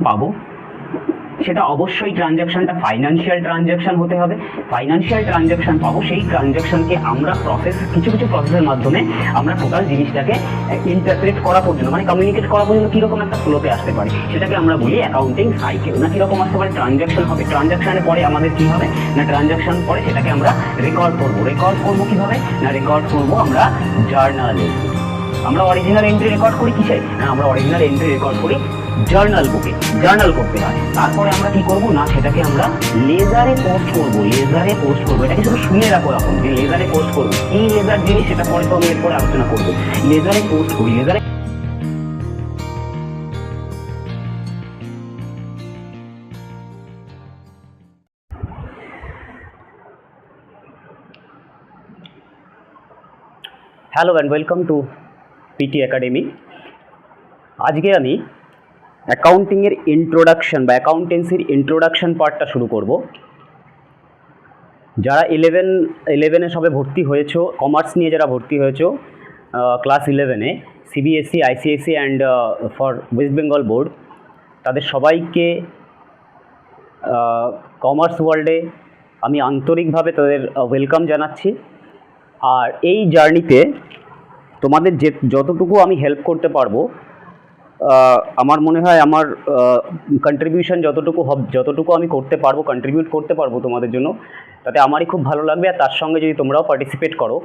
পাবো সেটা অবশ্যই ট্রানজ্যাকশনটা ফাইন্যান্সিয়াল ট্রানজ্যাকশন হতে হবে। ফাইন্যান্সিয়াল ট্রানজ্যাকশন পাবো, সেই ট্রানজ্যাকশনকে আমরা কিছু প্রসেসের মাধ্যমে আমরা টোটাল জিনিসটাকে ইন্টারপ্রেট করা পর্যন্ত, মানে কমিউনিকেট করা পর্যন্ত কীরকম একটা ফ্লোতে আসতে পারে সেটাকে আমরা বলি অ্যাকাউন্টিং সাইকেল। না কীরকম আসতে পারে, ট্রানজ্যাকশন হবে, ট্রানজ্যাকশনের পরে আমাদের কী হবে না, ট্রানজ্যাকশন পরে সেটাকে আমরা রেকর্ড করবো কীভাবে না, রেকর্ড করবো আমরা জার্নালে। আমরা অরিজিনাল এন্ট্রি রেকর্ড করি কিসে না, আমরা অরিজিনাল এন্ট্রি রেকর্ড করি জার্নাল বুকে, জার্নাল করতে হয়। তারপরে আমরা কি করব না, সেটাকে আমরা লেজারে পোস্ট করবো, এটাকে শুধু শুনে রাখো এখন যে লেজারে পোস্ট করবো। কি লেজার জিনিস সেটা পরে তো আমি এরপরে আলোচনা করবো। লেজারে পোস্ট করি, লেজারে hello and welcome to PT academy. আজকে আমি অ্যাকাউন্টিংয়ের ইন্ট্রোডাকশন বা অ্যাকাউন্টেন্সির ইন্ট্রোডাকশন পার্টটা শুরু করব। যারা ইলেভেনে সবে ভর্তি হয়েছো, কমার্স নিয়ে যারা ভর্তি হয়েছো ক্লাস 11-এ, CBSE, ICSE and for West Bengal board, তাদের সবাইকে কমার্স ওয়ার্ল্ডে আমি আন্তরিকভাবে তাদের ওয়েলকাম জানাচ্ছি। আর এই জার্নিতে তোমাদের যতটুকু আমি হেল্প করতে পারবো, আমার মনে হয় আমার কন্ট্রিবিউশন যতটুকু আমি করতে পারবো, কন্ট্রিবিউট করতে পারবো তোমাদের জন্য, তাতে আমারই খুব ভালো লাগবে। আর তার সঙ্গে যদি তোমরাও পার্টিসিপেট করো,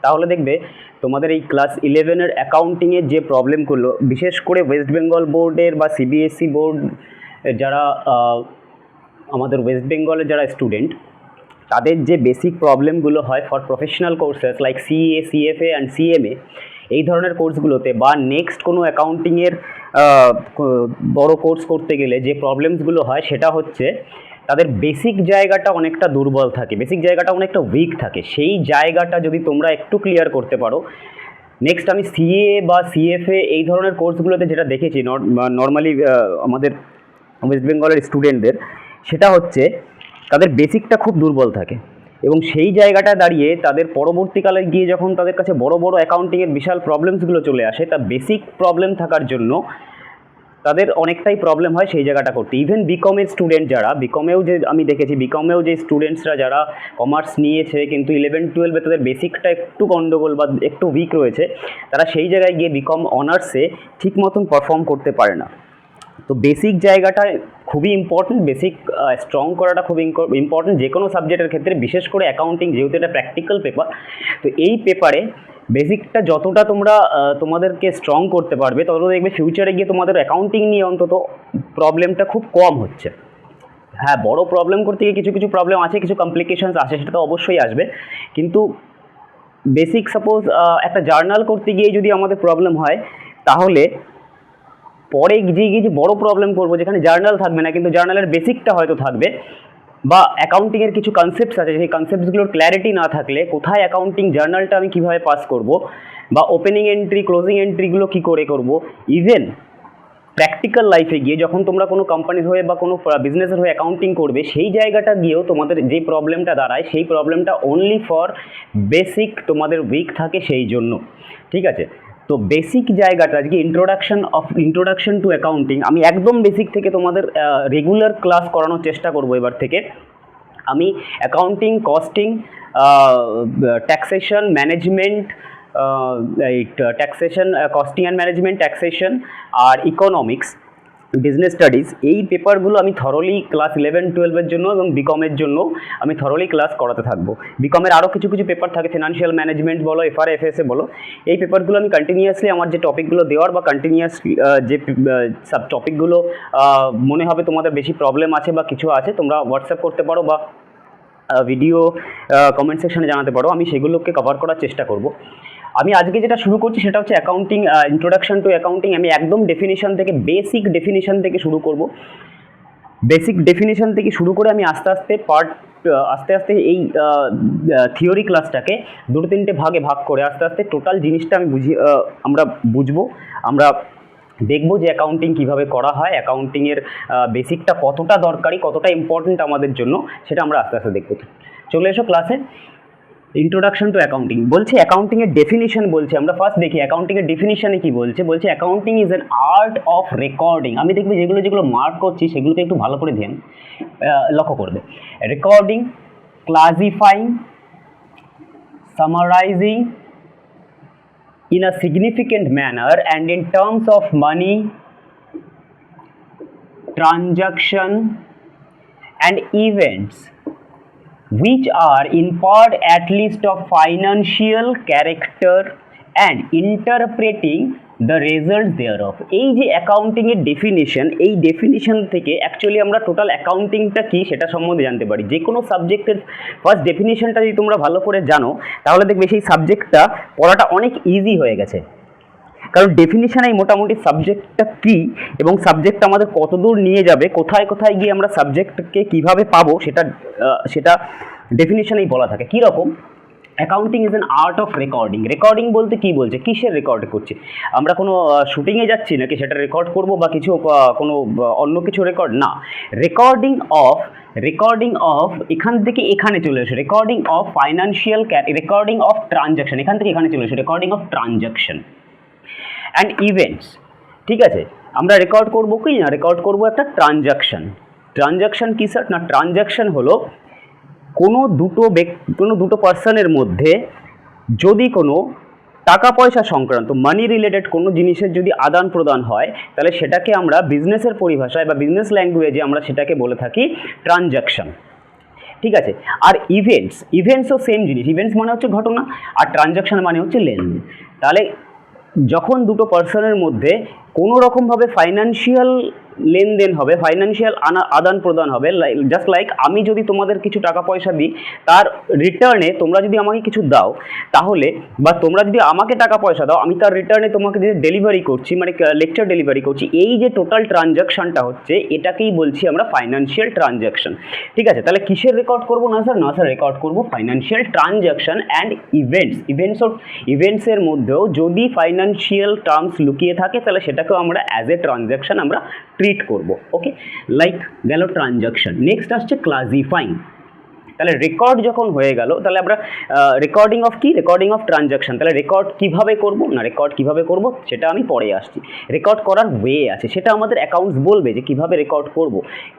তাহলে দেখবে তোমাদের এই ক্লাস 11-এর অ্যাকাউন্টিংয়ের যে প্রবলেমগুলো, বিশেষ করে ওয়েস্ট বেঙ্গল বোর্ডের বা সিবিএসসি বোর্ড যারা আমাদের ওয়েস্ট বেঙ্গলের যারা স্টুডেন্ট, তাদের যে বেসিক প্রবলেমগুলো হয় for professional courses like CA, CFA and CMA, এই ধরনের কোর্সগুলোতে বা নেক্সট কোনো অ্যাকাউন্টিংয়ের বড় কোর্স করতে গেলে যে প্রবলেমসগুলো হয়, সেটা হচ্ছে তাদের বেসিক জায়গাটা অনেকটা দুর্বল থাকে, বেসিক জায়গাটা অনেকটা উইক থাকে। সেই জায়গাটা যদি তোমরা একটু ক্লিয়ার করতে পারো, নেক্সট আমি সিএ বা সিএফএ এই ধরনের কোর্সগুলোতে যেটা দেখেছি নর্মালি আমাদের ওয়েস্ট বেঙ্গলের স্টুডেন্টদের, সেটা হচ্ছে তাদের বেসিকটা খুব দুর্বল থাকে, এবং সেই জায়গাটা দাঁড়িয়ে তাদের পরবর্তীকালে গিয়ে যখন তাদের কাছে বড় বড় অ্যাকাউন্টিংয়ের বিশাল প্রবলেমসগুলো চলে আসে, তা বেসিক প্রবলেম থাকার জন্য তাদের অনেকটাই প্রবলেম হয় সেই জায়গাটা করতে। ইভেন বিকমের স্টুডেন্ট যারা, বিকমেও যে আমি দেখেছি, বিকমেও যে স্টুডেন্টসরা যারা কমার্স নিয়েছে কিন্তু 11-12-এ তাদের বেসিকটা একটু গন্ডগোল বা একটু উইক রয়েছে, তারা সেই জায়গায় গিয়ে বিকম অনার্সে ঠিক মতন পারফর্ম করতে পারে না। তো বেসিক জায়গাটা খুবই ইম্পর্টেন্ট, বেসিক স্ট্রং করাটা খুব ইম্পর্টেন্ট যে কোনো সাবজেক্টের ক্ষেত্রে, বিশেষ করে অ্যাকাউন্টিং যেহেতু এটা প্র্যাকটিক্যাল পেপার। তো এই পেপারে বেসিকটা যতটা তোমরা তোমাদেরকে স্ট্রং করতে পারবে, তত দেখবে ফিউচারে গিয়ে তোমাদের অ্যাকাউন্টিং নিয়ে অন্তত প্রবলেমটা খুব কম হচ্ছে। হ্যাঁ, বড় প্রবলেম করতে গিয়ে কিছু প্রবলেম আছে, কিছু কমপ্লিকেশনস আছে, সেটা তো অবশ্যই আসবে, কিন্তু বেসিক সাপোজ একটা জার্নাল করতে গিয়ে যদি আমাদের প্রবলেম হয়, তাহলে পরে গিয়ে যে বড় প্রবলেম করবো যেখানে জার্নাল থাকবে না কিন্তু জার্নালের বেসিকটা হয়তো থাকবে, বা অ্যাকাউন্টিংয়ের কিছু কনসেপ্টস আছে, সেই কনসেপ্টসগুলোর ক্ল্যারিটি না থাকলে কোথায় অ্যাকাউন্টিং জার্নালটা আমি কীভাবে পাস করব, বা ওপেনিং এন্ট্রি ক্লোজিং এন্ট্রিগুলো কী করে করব, ইভেন প্র্যাকটিক্যাল লাইফে গিয়ে যখন তোমরা কোনো কোম্পানির হয়ে বা কোনো বিজনেসের হয়ে অ্যাকাউন্টিং করবে, সেই জায়গাটা গিয়েও তোমাদের যে প্রবলেমটা দাঁড়ায়, সেই প্রবলেমটা অনলি ফর বেসিক তোমাদের উইক থাকে সেই জন্য। ঠিক আছে, তো বেসিক জায়গাটা আজকে ইন্ট্রোডাকশন টু অ্যাকাউন্টিং, আমি একদম বেসিক থেকে তোমাদের রেগুলার ক্লাস করানোর চেষ্টা করব। এবার থেকে আমি accounting, costing, taxation, management, taxation, costing and management, taxation আর ইকোনমিক্স, বিজনেস স্টাডিজ, এই পেপারগুলো আমি থরলি ক্লাস 11-12-এর জন্য এবং বিকমের জন্য আমি থরলি ক্লাস করাতে থাকবো। বিকমের আরও কিছু পেপার থাকে, ফিনান্সিয়াল ম্যানেজমেন্ট বলো, এফআরএফএসএ বলো, এই পেপারগুলো আমি কন্টিনিউয়াসলি আমার যে টপিকগুলো দেওয়ার বা কন্টিনিউয়াসলি যে সব টপিকগুলো মনে হবে তোমাদের বেশি প্রবলেম আছে বা কিছু আছে, তোমরা হোয়াটসঅ্যাপ করতে পারো বা ভিডিও কমেন্ট সেকশনে জানাতে পারো, আমি সেগুলোকে কভার করার চেষ্টা করব। আমি আজকে যেটা শুরু করছি সেটা হচ্ছে অ্যাকাউন্টিং, ইন্ট্রোডাকশন টু অ্যাকাউন্টিং। আমি একদম ডেফিনিশন থেকে, বেসিক ডেফিনিশন থেকে শুরু করব। বেসিক ডেফিনিশন থেকে শুরু করে আমি আস্তে আস্তে এই থিওরি ক্লাসটাকে 2-3টে ভাগে ভাগ করে আস্তে আস্তে টোটাল জিনিসটা আমি আমরা বুঝবো, আমরা দেখব যে অ্যাকাউন্টিং কীভাবে করা হয়, অ্যাকাউন্টিংয়ের বেসিকটা কতটা দরকারি, কতটা ইম্পর্টেন্ট আমাদের জন্য, সেটা আমরা আস্তে আস্তে দেখব। চলে এসো ক্লাসে। ইন্ট্রোডাকশন টু অ্যাকাউন্টিং বলছে, অ্যাকাউন্টিংয়ের ডেফিনিশন বলছে। আমরা ফার্স্ট দেখি অ্যাকাউন্টিংয়ের ডেফিনিশনে কি বলছে। বলছে accounting is an art of recording. আমি দেখবে যেগুলো মার্ক করছি সেগুলোকে একটু ভালো করে ধ্যান লক্ষ্য করবে। Recording, ক্লাসিফাইং, summarizing in a significant manner and in terms of money, transaction and events which are in part at least of financial character and interpreting the results thereof। এই যে অ্যাকাউন্টিং এর ডেফিনিশন, এই ডেফিনিশন থেকে actually আমরা total অ্যাকাউন্টিংটা কি সেটা সম্বন্ধে জানতে পারি। যে কোনো সাবজেক্টের ফার্স্ট ডেফিনিশনটা যদি তোমরা ভালো করে জানো তাহলে দেখবে সেই সাবজেক্টটা পড়াটা অনেক ইজি হয়ে গেছে। কারণ ডেফিনিশনেই মোটামুটি সাবজেক্টটা কী এবং সাবজেক্টটা আমাদের কতদূর নিয়ে যাবে, কোথায় কোথায় গিয়ে আমরা সাবজেক্টকে কীভাবে পাবো সেটা ডেফিনিশনেই বলা থাকে। কীরকম? Accounting is an art of recording. Recording বলতে কী বলছে, কিসের রেকর্ড করছি আমরা? কোনো শুটিংয়ে যাচ্ছি নাকি সেটা রেকর্ড করব বা কিছু কোনো অন্য কিছু রেকর্ড না। রেকর্ডিং অফ এখান থেকে এখানে চলে এসে recording of financial, recording of transaction এখান থেকে এখানে চলে এসে recording of transaction and events. ঠিক আছে, আমরা রেকর্ড করব কি না, রেকর্ড করব একটা ট্রানজ্যাকশন। ট্রানজ্যাকশন কী স্যার? না, ট্রানজ্যাকশন হলো কোনো দুটো পার্সনের মধ্যে যদি কোনো টাকা পয়সা সংক্রান্ত মানি রিলেটেড কোনো জিনিসের যদি আদান প্রদান হয় তাহলে সেটাকে আমরা বিজনেসের পরিভাষায় বা বিজনেস ল্যাঙ্গুয়েজে আমরা সেটাকে বলে থাকি ট্রানজ্যাকশন। ঠিক আছে, আর ইভেন্টসও সেম জিনিস। ইভেন্টস মানে হচ্ছে ঘটনা আর ট্রানজ্যাকশন মানে হচ্ছে লেনদেন। তাহলে যখন দুটো পার্সনের মধ্যে কোনো রকমভাবে ফাইন্যান্সিয়াল লেনদেন হবে, ফাইন্যান্সিয়াল আদান প্রদান হবে, জাস্ট লাইক আমি যদি তোমাদের কিছু টাকা পয়সা দিই, তার রিটার্নে তোমরা যদি আমাকে কিছু দাও, তাহলে বা তোমরা যদি আমাকে টাকা পয়সা দাও, আমি তার রিটার্নে তোমাকে যে ডেলিভারি করছি, মানে লেকচার ডেলিভারি করছি, এই যে টোটাল ট্রানজ্যাকশনটা হচ্ছে এটাকেই বলছি আমরা ফাইন্যান্সিয়াল ট্রানজ্যাকশন। ঠিক আছে, তাহলে কিসের রেকর্ড করবো? না স্যার রেকর্ড করবো ফাইন্যান্সিয়াল ট্রানজ্যাকশন অ্যান্ড ইভেন্টসের মধ্যেও যদি ফাইন্যান্সিয়াল টার্মস লুকিয়ে থাকে তাহলে সেটাকেও আমরা অ্যাজ এ ট্রানজ্যাকশন আমরা ট্রিট করব। ওকে, লাইক গেল ট্রানজ্যাকশন। নেক্সট আসছে ক্লাসিফাইং। তাহলে রেকর্ড যখন হয়ে গেল তাহলে আমরা রেকর্ডিং অফ কি? Recording of transaction. তাহলে রেকর্ড কিভাবে করব? না, রেকর্ড কিভাবে করব সেটা আমি পরে আসছি। রেকর্ড করার ওয়ে আছে, সেটা আমাদের অ্যাকাউন্টস বলবে যে কিভাবে রেকর্ড করব,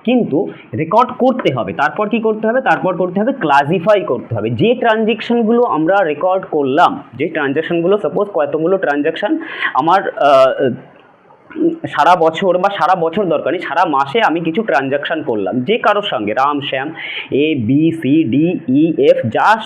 কিন্তু রেকর্ড করতে হবে। তারপর কি করতে হবে? তারপর করতে হবে ক্লাসিফাই করতে হবে। যে ট্রানজ্যাকশনগুলো আমরা রেকর্ড করলাম, যে ট্রানজ্যাকশনগুলো সাপোজ কতগুলো ট্রানজ্যাকশন আমার সারা বছর বা সারা বছর দরকার নেই, সারা মাসে আমি কিছু ট্রানজ্যাকশান করলাম যে কারোর সঙ্গে, Ram Shyam A B C D E F যার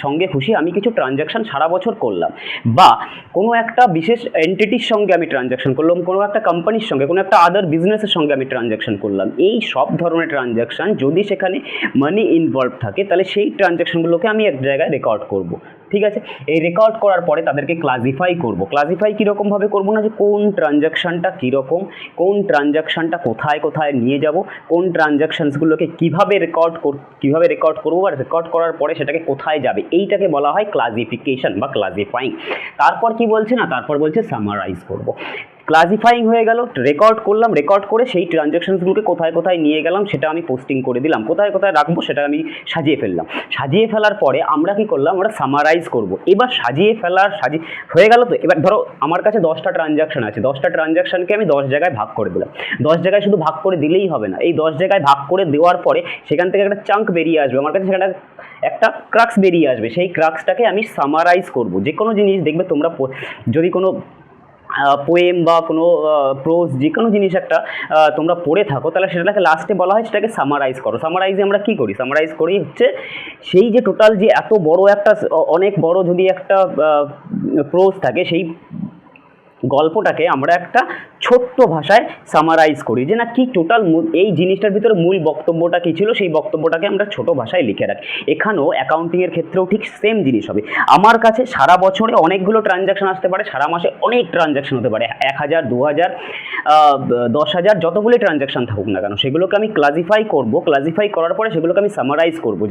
সঙ্গে খুশি আমি কিছু ট্রানজ্যাকশান সারা বছর করলাম, বা কোনো একটা বিশেষ এন্টিটির সঙ্গে আমি ট্রানজ্যাকশান করলাম, কোনো একটা কোম্পানির সঙ্গে, কোনো একটা আদার বিজনেসের সঙ্গে আমি ট্রানজ্যাকশান করলাম। এই সব ধরনের ট্রানজ্যাকশান যদি সেখানে মানি ইনভলভ থাকে তাহলে সেই ট্রানজ্যাকশানগুলোকে আমি এক জায়গায় রেকর্ড করব। ঠিক আছে, এই রেকর্ড করার পরে তাদেরকে ক্লাসিফাই করব। ক্লাসিফাই কীরকমভাবে করবো? না, যে কোন ট্রানজ্যাকশানটা কীরকম, কোন ট্রানজ্যাকশানটা কোথায় কোথায় নিয়ে যাব, কোন ট্রানজ্যাকশানসগুলোকে কীভাবে রেকর্ড করবো বা রেকর্ড করার পরে সেটাকে কোথায় যাবে, এইটাকে বলা হয় ক্লাসিফিকেশন বা ক্লাসিফাইং। তারপর কি বলছে? না, তারপর বলছে সামারাইজ করব। ক্লাসিফাইং হয়ে গেল, রেকর্ড করলাম, রেকর্ড করে সেই ট্রানজ্যাকশনসগুলোকে কোথায় কোথায় নিয়ে গেলাম সেটা আমি পোস্টিং করে দিলাম, কোথায় কোথায় রাখবো সেটা আমি সাজিয়ে ফেললাম। সাজিয়ে ফেলার পরে আমরা কি করলাম? আমরা সামারাইজ করব। এবার সাজিয়ে হয়ে গেল তো। এবার ধরো আমার কাছে 10টা ট্রানজ্যাকশন আছে, 10টা ট্রানজ্যাকশনকে আমি 10 জায়গায় ভাগ করে দিলাম। 10 জায়গায় শুধু ভাগ করে দিলেই হবে না, এই 10 জায়গায় ভাগ করে দেওয়ার পরে সেখান থেকে একটা চাঙ্ক বেরিয়ে আসবে, আমার কাছে সেটা একটা ক্রাক্স বেরিয়ে আসবে। সেই ক্রাক্সটাকে আমি সামারাইজ করব। যে কোনো জিনিস দেখবে তোমরা যদি কোনো পোয়েম বা কোনো প্রোজ যে কোনো জিনিস একটা তোমরা পড়ে থাকো তাহলে সেটাকে লাস্টে বলা হয় সেটাকে সামারাইজ করো। সামারাইজে আমরা কী করি? সামারাইজ করি হচ্ছে সেই যে টোটাল যে এত বড় একটা অনেক বড় যদি একটা প্রোজ থাকে সেই গল্পটাকে আমরা একটা ছোট্ট ভাষায় সামারাইজ করি, যে না কি টোটাল এই জিনিসটার ভিতরে মূল বক্তব্যটা কী ছিল সেই বক্তব্যটাকে আমরা ছোট ভাষায় লিখে রাখি। এখানেও অ্যাকাউন্টিংয়ের ক্ষেত্রেও ঠিক সেম জিনিস হবে। আমার কাছে সারা বছরে অনেকগুলো ট্রানজ্যাকশন আসতে পারে, সারা মাসে অনেক ট্রানজ্যাকশন হতে পারে, 1000, 2000, 10,000 যতগুলো ট্রানজ্যাকশন থাকুক না কেন সেগুলোকে আমি ক্লাসিফাই করব। ক্লাসিফাই করার পরে সেগুলোকে আমি সামারাইজ করব।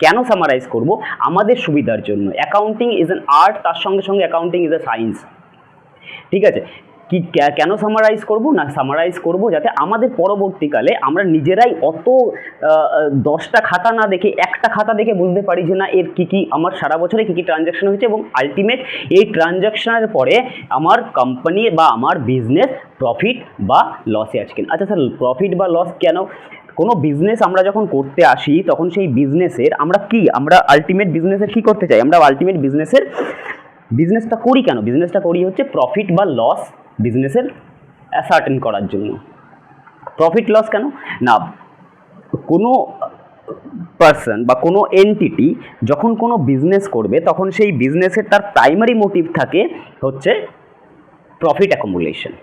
কেন সামারাইজ করব? আমাদের সুবিধার জন্য। অ্যাকাউন্টিং ইজ অ্যান আর্ট, তার সঙ্গে সঙ্গে অ্যাকাউন্টিং ইজ এ সায়েন্স। ঠিক আছে, কেন সামারাইজ করব না, সামারাইজ করব যাতে আমাদের পরবর্তীকালে আমরা নিজেরাই অত 10টা খাতা না দেখে একটা খাতা দেখে বুঝতে পারি যে না এর কী আমার সারা বছরে কী ট্রানজ্যাকশন হয়েছে, এবং আলটিমেট এই ট্রানজ্যাকশনের পরে আমার কোম্পানি বা আমার বিজনেস প্রফিট বা লসে আছে কিনা। আচ্ছা স্যার, প্রফিট বা লস কেন? কোনো বিজনেস আমরা যখন করতে আসি তখন সেই বিজনেসের আমরা আলটিমেট বিজনেসের কী করতে চাই? আমরা আলটিমেট বিজনেসটা করি কেন? বিজনেসটা করি হচ্ছে প্রফিট বা লস বিজনেসের অ্যাসার্টেন করার জন্য। প্রফিট লস কেন না, কোনো পার্সন বা কোনো এন্টিটি যখন কোনো বিজনেস করবে তখন সেই বিজনেসের তার প্রাইমারি মোটিভ থাকে হচ্ছে প্রফিট অ্যাকুমুলেশন।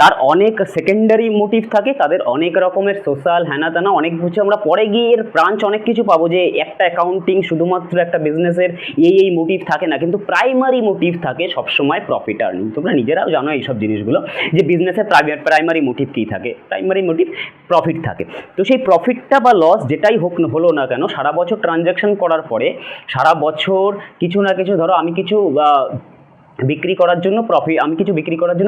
তার অনেক সেকেন্ডারি মোটিভ থাকে, তাদের অনেক রকমের সোশ্যাল হ্যানা ত্যানা অনেক কিছু আমরা পরে গিয়ে এর ব্রাঞ্চ অনেক কিছু পাবো যে একটা অ্যাকাউন্টিং শুধুমাত্র একটা বিজনেসের এই মোটিভ থাকে না, কিন্তু প্রাইমারি মোটিভ থাকে সবসময় প্রফিট আর্নিং। তোমরা নিজেরাও জানো এইসব জিনিসগুলো যে বিজনেসের প্রাইমারি মোটিভ কী থাকে, প্রাইমারি মোটিভ প্রফিট থাকে। তো সেই প্রফিটটা বা লস যেটাই হলো না কেন, সারা বছর ট্রানজ্যাকশন করার পরে সারা বছর কিছু না কিছু, ধরো আমি কিছু বিক্রি করার জন্য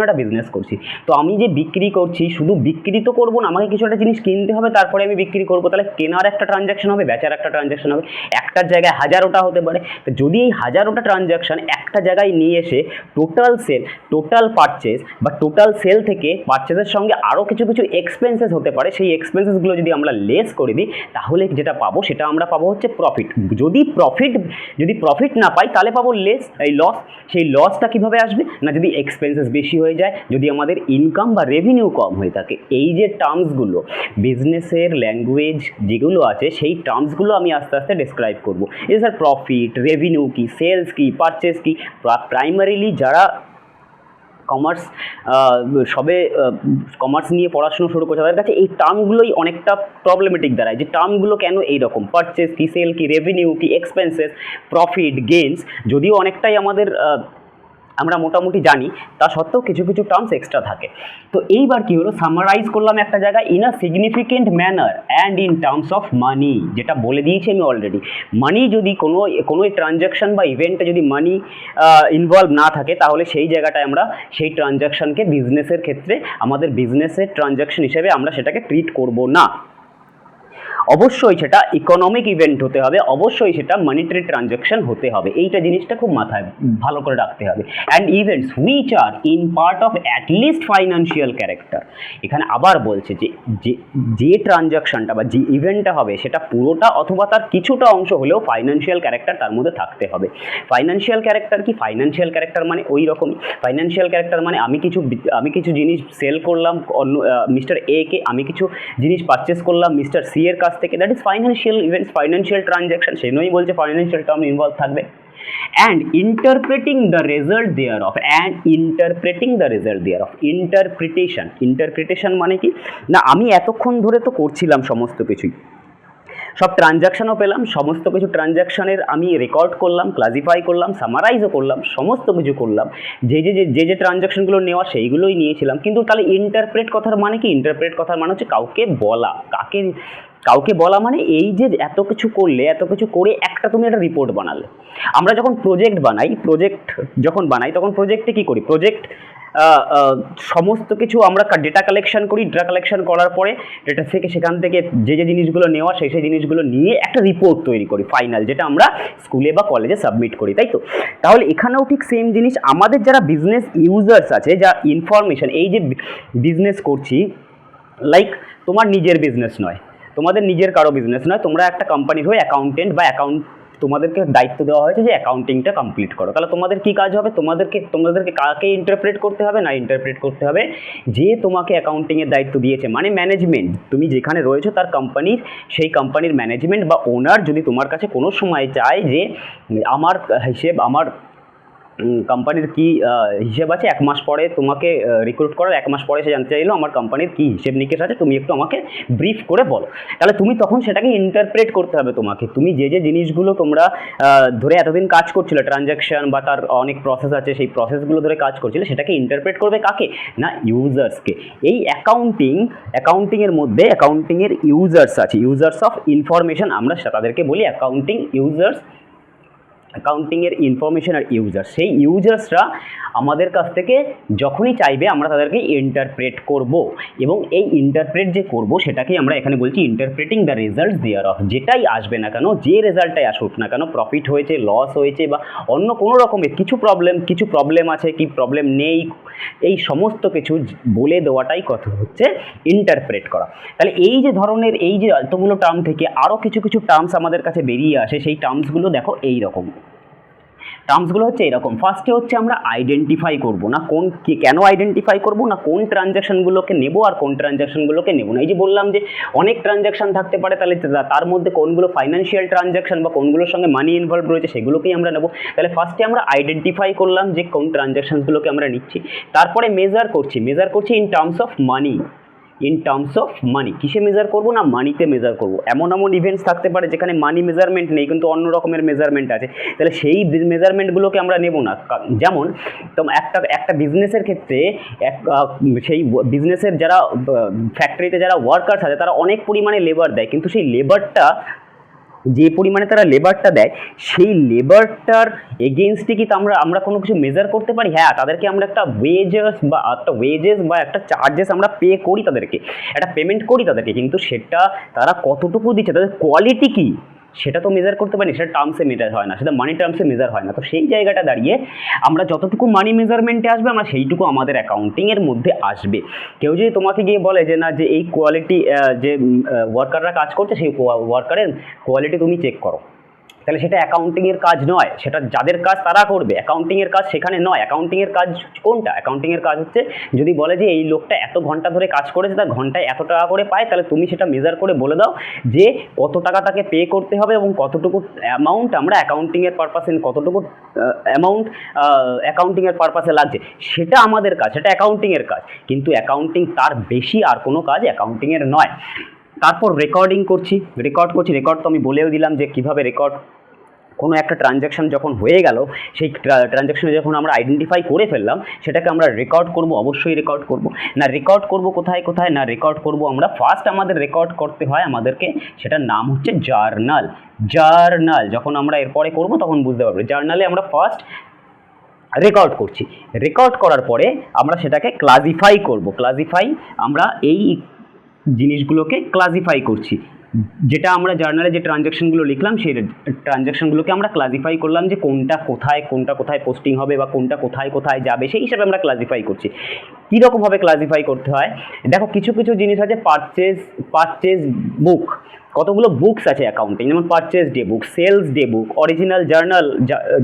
একটা বিজনেস করছি, তো আমি যে বিক্রি করছি শুধু বিক্রি তো করবো না, আমাকে কিছু একটা জিনিস কিনতে হবে তারপরে আমি বিক্রি করবো, তাহলে কেনার একটা ট্রানজ্যাকশন হবে, বেচার একটা ট্রানজ্যাকশন হবে, একটার জায়গায় 1000টা হতে পারে। তো যদি এই 1000টা ট্রানজ্যাকশন একটা জায়গায় নিয়ে এসে টোটাল পারচেস বা টোটাল সেল থেকে পারচেসের সঙ্গে আরও কিছু এক্সপেন্সেস হতে পারে, সেই এক্সপেন্সেসগুলো যদি আমরা লেস করে দিই তাহলে যেটা পাবো সেটা আমরা পাবো হচ্ছে প্রফিট। যদি প্রফিট না পাই তাহলে পাবো লস। সেই লসটা কীভাবে আসবে না, যদি এক্সপেন্সেস বেশি হয়ে যায়, যদি আমাদের ইনকাম বা রেভিনিউ কম হয়ে থাকে। এই যে টার্মসগুলো বিজনেসের ল্যাঙ্গুয়েজ যেগুলো আছে সেই টার্মসগুলো আমি আস্তে আস্তে ডেসক্রাইব করবো। এই স্যার প্রফিট, রেভিনিউ কি, সেলস কি, পারচেস কি, প্রাইমারিলি যারা কমার্স নিয়ে পড়াশুনো শুরু করছে তাদের কাছে এই টার্মগুলোই অনেকটা প্রবলেমেটিক দাঁড়ায়, যে টার্মগুলো কেন এইরকম, পারচেস কি, সেল কি, রেভিনিউ কি, এক্সপেন্সেস, প্রফিট, গেইনস, যদিও অনেকটাই আমরা মোটামুটি জানি, তা সত্ত্বেও কিছু টার্মস এক্সট্রা থাকে। তো এইবার কি হলো, সামারাইজ করলাম একটা জায়গায় in a significant manner and in terms of money, যেটা বলে দিয়েছি আমি অলরেডি। মানি যদি কোনো ট্রানজ্যাকশন বা ইভেন্টে যদি মানি ইনভলভ না থাকে তাহলে সেই জায়গাটায় আমরা সেই ট্রানজ্যাকশনকে বিজনেসের ক্ষেত্রে আমাদের বিজনেসের ট্রানজ্যাকশন হিসেবে আমরা সেটাকে ট্রিট করব না। অবশ্যই সেটা ইকোনমিক ইভেন্ট হতে হবে, অবশ্যই সেটা মনিটারি ট্রানজ্যাকশন হতে হবে, এইটা জিনিসটা খুব মাথায় ভালো করে রাখতে হবে। And events which are in part of at least financial character, এখানে আবার বলছে যে ট্রানজ্যাকশনটা বা যে ইভেন্টটা হবে সেটা পুরোটা অথবা তার কিছুটা অংশ হলেও ফাইন্যান্সিয়াল ক্যারেক্টার তার মধ্যে থাকতে হবে। ফাইন্যান্সিয়াল ক্যারেক্টার কি? ফাইন্যান্সিয়াল ক্যারেক্টার মানে ওই রকমই। ফাইন্যান্সিয়াল ক্যারেক্টার মানে আমি কিছু জিনিস সেল করলাম মিস্টার এ কে, আমি কিছু জিনিস পারচেস করলাম মিস্টার সি এর কাছ থেকে, that is financial events, financial transaction, সেজন্যই বলছে ফাইন্যান্সিয়াল টার্ম ইনভলভ থাকবে। and interpreting the result thereof interpretation মানে কি না, আমি এতক্ষণ ধরে তো করছিলাম সমস্ত কিছুই, সব ট্রানজ্যাকশনও পেলাম, সমস্ত কিছু ট্রানজ্যাকশনের আমি রেকর্ড করলাম, ক্লাসিফাই করলাম, সামারাইজও করলাম, সমস্ত কিছু করলাম, যে ট্রানজ্যাকশনগুলো নেওয়া সেইগুলোই নিয়েছিলাম, কিন্তু তাহলে ইন্টারপ্রেট কথার মানে কি? ইন্টারপ্রেট কথার মানে হচ্ছে কাউকে বলা মানে এই যে এত কিছু করে একটা তুমি একটা রিপোর্ট বানালে। আমরা যখন প্রজেক্ট বানাই তখন প্রজেক্টে কি করি? সমস্ত কিছু আমরা ডেটা কালেকশন করি, ডেটা কালেকশন করার পরে ডেটা থেকে সেখান থেকে যে জিনিসগুলো নেওয়া সেই জিনিসগুলো নিয়ে একটা রিপোর্ট তৈরি করি ফাইনাল, যেটা আমরা স্কুলে বা কলেজে সাবমিট করি, তাই তো? তাহলে এখানেও ঠিক সেম জিনিস, আমাদের যারা বিজনেস ইউজার্স আছে, যা ইনফরমেশন, এই যে বিজনেস করছি, লাইক তোমার নিজের বিজনেস নয়, তোমাদের নিজের কারো বিজনেস নয়, তোমরা একটা কোম্পানির হয়ে অ্যাকাউন্টেন্ট বা তোমাদেরকে দায়িত্ব দেওয়া হয়েছে যে অ্যাকাউন্টিংটা কমপ্লিট করো, তাহলে তোমাদের কি কাজ হবে? তোমাদেরকে কাকে ইন্টারপ্রেট করতে হবে? না, ইন্টারপ্রেট করতে হবে যে তোমাকে অ্যাকাউন্টিংয়ের দায়িত্ব দিয়েছে, মানে ম্যানেজমেন্ট। তুমি যেখানে রয়েছো তার সেই কোম্পানির ম্যানেজমেন্ট বা ওনার যদি তোমার কাছে কোনো সময় চায় যে আমার কোম্পানির কি হিসেব আছে, 1 মাস পরে তোমাকে রিক্রুট করার 1 মাস পরে সে জানতে চাইলো আমার কোম্পানির কি হিসেব নিকেশ আছে, তুমি একটু আমাকে ব্রিফ করে বলো, তাহলে তুমি তখন সেটাকে ইন্টারপ্রেট করতে হবে তোমাকে। তুমি যে জিনিসগুলো তোমরা ধরে এতদিন কাজ করছিলে, ট্রানজ্যাকশন বা তার অনেক প্রসেস আছে, সেই প্রসেসগুলো ধরে কাজ করছিলে, সেটাকে ইন্টারপ্রেট করবে কাকে? না, ইউজার্সকে। এই অ্যাকাউন্টিংয়ের মধ্যে অ্যাকাউন্টিংয়ের ইউজার্স আছে, ইউজার্স অফ ইনফরমেশন, আমরা তাদেরকে বলি অ্যাকাউন্টিং ইউজার্স অ্যাকাউন্টিংয়ের ইনফরমেশন আর ইউজার, সেই ইউজার্সরা আমাদের কাছ থেকে যখনই চাইবে আমরা তাদেরকে ইন্টারপ্রেট করব, এবং এই ইন্টারপ্রেট যে করব সেটাকেই আমরা এখানে বলছি interpreting the results thereof. যেটাই আসবে না কেন, যে রেজাল্টটাই আসুক না কেন, প্রফিট হয়েছে, লস হয়েছে, বা অন্য কোনো রকমের কিছু প্রবলেম আছে কি প্রবলেম নেই, এই সমস্ত কিছু বলে দেওয়াটাই কথা হচ্ছে ইন্টারপ্রেট করা। তাহলে এই যে ধরনের এই যে এতগুলো টার্ম থেকে আরও কিছু টার্মস আমাদের কাছে বেরিয়ে আসে, সেই টার্মসগুলো দেখো এই রকম। টার্মসগুলো হচ্ছে এরকম। ফার্স্টে হচ্ছে আমরা আইডেন্টিফাই করব না, কেন আইডেন্টিফাই করব না, কোন ট্রানজ্যাকশনগুলোকে নেব আর কোন ট্রানজ্যাকশনগুলোকে নেব না। এই যে বললাম যে অনেক ট্রানজ্যাকশন থাকতে পারে, তাহলে তার মধ্যে কোনগুলো ফাইন্যান্সিয়াল ট্রানজ্যাকশন বা কোনগুলোর সঙ্গে মানি ইনভলভ রয়েছে সেগুলোকেই আমরা নেব। তাহলে ফার্স্টে আমরা আইডেন্টিফাই করলাম যে কোন ট্রানজ্যাকশনগুলোকে আমরা নিচ্ছি, তারপরে মেজার করছি ইন টার্মস অফ মানি। কিসে মেজার করব না, মানিতে মেজার করব। এমন ইভেন্টস থাকতে পারে যেখানে মানি মেজারমেন্ট নেই কিন্তু অন্য রকমের মেজারমেন্ট আছে, তাহলে সেই মেজারমেন্টগুলোকে আমরা নেব না। যেমন একটা বিজনেসের ক্ষেত্রে সেই বিজনেসের যারা ফ্যাক্টরিতে যারা ওয়ার্কার্স আছে তারা অনেক পরিমাণে লেবার দেয়, কিন্তু সেই লেবারটা যে পরিমাণে তারা লেবারটা দেয় সেই লেবারটার এগেনস্টে কি আমরা কোনো কিছু মেজার করতে পারি? হ্যাঁ, তাদেরকে আমরা একটা ওয়েজেস বা একটা চার্জেস আমরা পে করি, তাদেরকে একটা পেমেন্ট করি তাদেরকে, কিন্তু সেটা তারা কতটুকু দিচ্ছে, তাদের কোয়ালিটি কী সেটা তো মেজার করতে পারি, সেটা টার্মসে মেজার হয় না, সেটা মানি টার্মসে মেজার হয় না। তো সেই জায়গাটা দাঁড়িয়ে আমরা যতটুকু মানি মেজারমেন্টে আসবে আমরা সেইটুকু আমাদের অ্যাকাউন্টিংয়ের মধ্যে আসবে। কেউ যদি তোমাকে গিয়ে বলে যে না, যে এই কোয়ালিটি যে ওয়ার্কাররা কাজ করছে সেই ওয়ার্কারের কোয়ালিটি তুমি চেক করো, তাহলে সেটা অ্যাকাউন্টিংয়ের কাজ নয়, সেটা যাদের কাজ তারা করবে, অ্যাকাউন্টিংয়ের কাজ সেখানে নয়। অ্যাকাউন্টিংয়ের কাজ কোনটা? অ্যাকাউন্টিংয়ের কাজ হচ্ছে যদি বলে যে এই লোকটা এত ঘন্টা ধরে কাজ করেছে, তার ঘন্টায় এত টাকা করে পায়, তাহলে তুমি সেটা মেজার করে বলে দাও যে কত টাকা তাকে পে করতে হবে এবং কতটুকু অ্যামাউন্ট আমরা অ্যাকাউন্টিংয়ের পারপাসে, কতটুকু অ্যামাউন্ট অ্যাকাউন্টিংয়ের পারপাসে লাগছে, সেটা আমাদের কাজ, সেটা অ্যাকাউন্টিংয়ের কাজ। কিন্তু অ্যাকাউন্টিং তার বেশি আর কোনো কাজ অ্যাকাউন্টিংয়ের নয়। তারপর রেকর্ড তো আমি বলেও দিলাম যে কীভাবে রেকর্ড। কোনো একটা ট্রানজ্যাকশন যখন হয়ে গেল, সেই ট্রানজ্যাকশনে যখন আমরা আইডেন্টিফাই করে ফেললাম, সেটাকে আমরা রেকর্ড করব, অবশ্যই রেকর্ড করব। না রেকর্ড করব কোথায় না রেকর্ড করব আমরা ফার্স্ট আমাদের রেকর্ড করতে হয় আমাদেরকে, সেটার নাম হচ্ছে জার্নাল। যখন আমরা এরপরে করব তখন বুঝতে পারবো। জার্নালে আমরা ফার্স্ট রেকর্ড করছি, রেকর্ড করার পরে আমরা সেটাকে ক্লাসিফাই করব। আমরা এই জিনিসগুলোকে ক্লাসিফাই করছি, যেটা আমরা জার্নালে যে ট্রানজ্যাকশনগুলো লিখলাম সেই ট্রানজ্যাকশনগুলোকে আমরা ক্লাসিফাই করলাম যে কোনটা কোথায় পোস্টিং হবে বা কোনটা কোথায় যাবে, সেই হিসাবে আমরা ক্লাসিফাই করছি। কীরকমভাবে ক্লাসিফাই করতে হয় দেখো, কিছু জিনিস আছে, পারচেজ বুক, কতগুলো বুকস আছে অ্যাকাউন্টিং, যেমন পারচেজ ডে বুক, সেলস ডে বুক, অরিজিনাল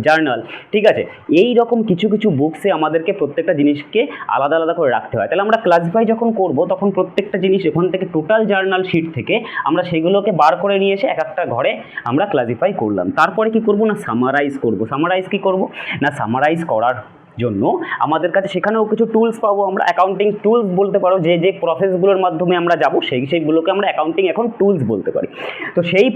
জার্নাল, ঠিক আছে। এই রকম কিছু বুকসে আমাদেরকে প্রত্যেকটা জিনিসকে আলাদা করে রাখতে হয়। তাহলে আমরা ক্লাসিফাই যখন করব তখন প্রত্যেকটা জিনিস ওখান থেকে টোটাল জার্নাল শিট থেকে আমরা সেগুলোকে বার করে নিয়ে এসে একটা ঘরে আমরা ক্লাসিফাই করলাম। তারপরে কি করব না, সামারাইজ করব। সামারাইজ করার জন্য আমাদের কাছে সেখানেও কিছু টুলস পাবো আমরা, অ্যাকাউন্টিং টুলস বলতে পারো, যে প্রসেসগুলোর মাধ্যমে আমরা যাব সেইগুলোকে আমরা অ্যাকাউন্টিং এখন টুলস বলতে পারি। তো সেই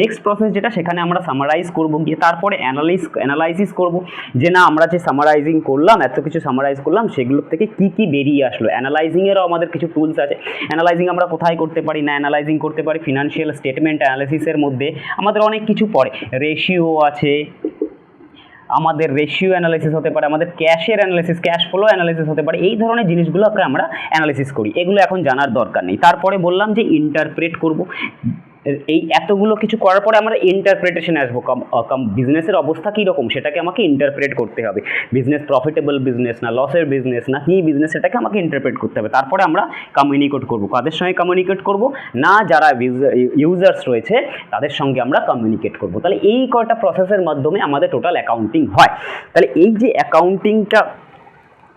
নেক্সট প্রসেস যেটা, সেখানে আমরা সামারাইজ করব, গিয়ে তারপরে অ্যানালাইসিস করব যে না, আমরা যে সামারাইজিং করলাম, এত কিছু সামারাইজ করলাম, সেগুলোর থেকে কি বেরিয়ে আসলো। অ্যানালাইজিংয়েরও আমাদের কিছু টুলস আছে। অ্যানালাইজিং আমরা কোথায় করতে পারি না, অ্যানালাইজিং করতে পারি ফিনান্সিয়াল স্টেটমেন্ট অ্যানালিসিসের মধ্যে। আমাদের অনেক কিছু পড়ে, রেশিও আছে, আমাদের রেশিও অ্যানালাইসিস হতে পারে, আমাদের ক্যাশের অ্যানালাইসিস, ক্যাশ ফ্লো অ্যানালাইসিস হতে পারে। এই ধরনের জিনিসগুলোকে আমরা অ্যানালাইসিস করি, এগুলো এখন জানার দরকার নেই। তারপরে বললাম যে ইন্টারপ্রেট করব। এই এতগুলো কিছু করার পরে আমরা ইন্টারপ্রিটেশনে আসবো। বিজনেসের অবস্থা কীরকম সেটাকে আমাকে ইন্টারপ্রেট করতে হবে। বিজনেস প্রফিটেবল বিজনেস না লসের বিজনেস না কী বিজনেস, সেটাকে আমাকে ইন্টারপ্রেট করতে হবে। তারপরে আমরা কমিউনিকেট করব। কাদের সঙ্গে কমিউনিকেট করব না, যারা ইউজার্স রয়েছে তাদের সঙ্গে আমরা কমিউনিকেট করব। তাহলে এই কয়টা প্রসেসের মাধ্যমে আমাদের টোটাল অ্যাকাউন্টিং হয়। তাহলে এই যে অ্যাকাউন্টিংটা